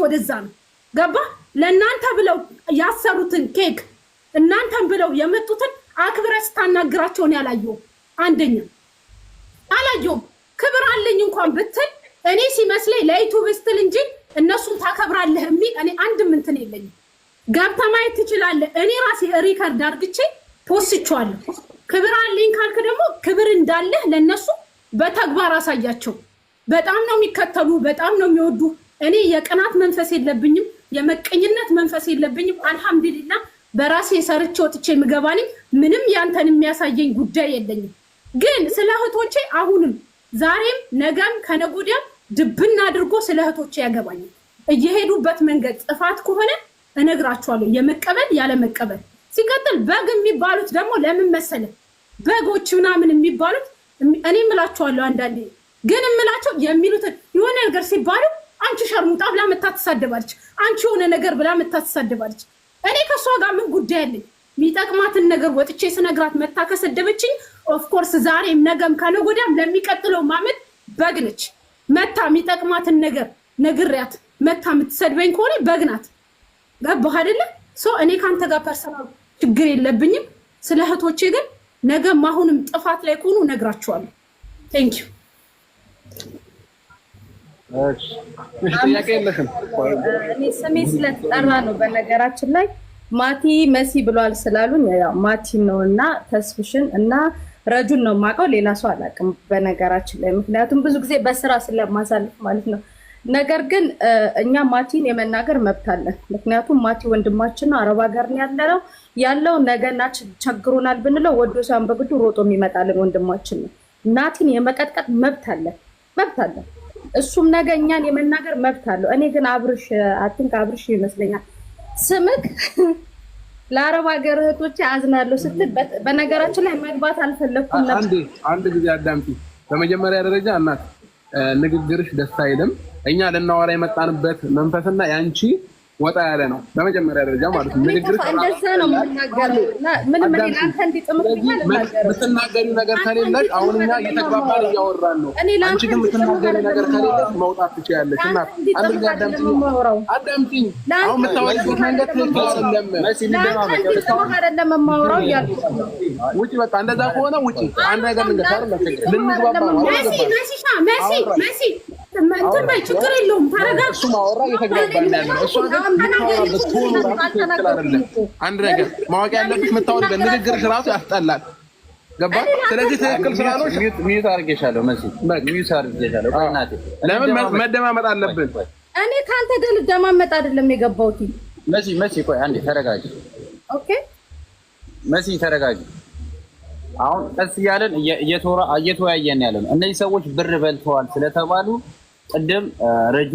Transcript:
ወደዛ ነው ገባ ለእናንተ ብለው ያሰሩትን ኬክ እናንተን ብለው የመጡትን አክብረህ ስታናግራቸውን ያላየው አንደኛ አላየውም ክብር አለኝ እንኳን ብትል እኔ ሲመስለኝ ለዩቲዩብ ስትል እንጂ እነሱን ታከብራለህ የሚል እኔ አንድም እንትን የለኝም ገብተህ ማየት ትችላለህ እኔ ራሴ ሪከርድ አድርግቼ ፖስቼዋለሁ ክብር አለኝ ካልክ ደግሞ ክብር እንዳለህ ለነሱ በተግባር አሳያቸው በጣም ነው የሚከተሉ በጣም ነው የሚወዱ እኔ የቅናት መንፈስ የለብኝም የመቀኝነት መንፈስ የለብኝም አልহামዱሊላህ በራሴ ሰርቼ ወጥቼ ምገባኒ ምንም ያንተን የሚያሳየኝ ጉዳይ የለኝም ግን ስለ እህቶቼ አሁንም ዛሬም ነገም ከነጎዲያም ድብና አድርጎ ስለ እህቶቼ ያገባኝ እየሄዱበት መንገድ ጥፋት ከሆነ እነግራቸዋለሁ የመቀበል ያለ መቀበል ሲቀጥል በግ የሚባሉት ደግሞ ለምን መሰለ በጎች ምናምን የሚባሉት እኔ ምላቸዋለሁ አንዳንዴ ግን እምላቸው የሚሉት የሆነ ነገር ሲባሉ አንቺ ሸርሙጣ ብላ መታተሳደባለች አንቺ የሆነ ነገር ብላ መታተሳደባለች እኔ ከሷ ጋር ምን ጉዳይ አለኝ የሚጠቅማትን ነገር ወጥቼ ስነግራት መታከሰደበችኝ ኦፍ ኮርስ ዛሬም ነገም ከነጎዳም ለሚቀጥለው ማመድ በግነች መታ የሚጠቅማትን ነገር ነግሪያት መታ የምትሰድበኝ ከሆነ በግናት ገባህ አይደለ ሶ እኔ ካንተ ጋር ፐርሰናል ችግር የለብኝም ስለ እህቶቼ ግን ነገም አሁንም ጥፋት ላይ ቆኑ ነግራቸዋለሁ ቴንክ ዩ እኔ ስሜ ስለተጠራ ነው በነገራችን ላይ ማቲ መሲ ብሏል ስላሉኝ ያው ማቲ ነውና ተስፍሽን እና ረጁን ነው ማቀው ሌላ ሰው አላውቅም በነገራችን ላይ ምክንያቱም ብዙ ጊዜ በስራ ስለማሳልፍ ማለት ነው ነገር ግን እኛ ማቲን የመናገር መብት አለን ምክንያቱም ማቲ ወንድማችን ነው አረብ ሀገር ነው ያለው ነገና ቸግሮናል ብንለው ወዶ ሳን በግዱ ሮጦ የሚመጣልን ወንድማችን ነው ናቲን የመቀጥቀጥ መብት አለን እሱም ነገኛን የመናገር መብት አለው እኔ ግን አብርሽ አትንክ አብርሽ ይመስለኛል ስምክ ለአረብ ሀገር እህቶቼ አዝናለሁ ስትል በነገራችን ላይ መግባት አልፈለኩም ነበር አንድ ጊዜ አዳምጪ በመጀመሪያ ደረጃ እናት ንግግርሽ ደስ አይልም እኛ ለናወራ የመጣንበት መንፈስና ያንቺ ወጣ ያለ ነው በመጀመሪያ ደረጃ ማለት ነው ንግግርሽ እንደዛ ነው የምናገረውና ምንም አንተ እንዲጥምጥኛል ማለት ምትናገሪው ነገር ከሌለሽ አሁንኛ እየተግባባን እያወራን ነው አንቺ ግን ምትናገሪው ነገር ከሌለሽ መውጣት ትችያለሽ እና አንድ ጊዜ አዳምጪኝ አሁን የምታወሪበት መንገድ ትክክል አይደለም መሲ አይደለም የማወራው እያልኩ ውጪ በቃ እንደዛ ከሆነ ውጪ አንድ ነገር ልንግባባ ነው መሲ እንትን በይ ችግር የለውም ተረጋጋ እሱ ማወራ እየተግባባን ያለው እሱ አንድ ነገር ማወቅ ያለብሽ የምታወሪበት ንግግርሽ ራሱ ያስጠላል ገባ ስለዚህ ትክክል ስላልሆንሽ ሚዩት አድርጌሻለሁ መሲ ሚዩት አድርጌሻለሁ በእናትህ ለምን መደማመጥ አለብን እኔ ካንተ ጋር ልደማመጥ አይደለም የገባሁት መሲ ቆይ አንዴ ተረጋጊ ኦኬ መሲ ተረጋጊ አሁን ቀስ እያለን እየተወያየን ያለን እነዚህ ሰዎች ብር በልተዋል ስለተባሉ ቅድም ረጁ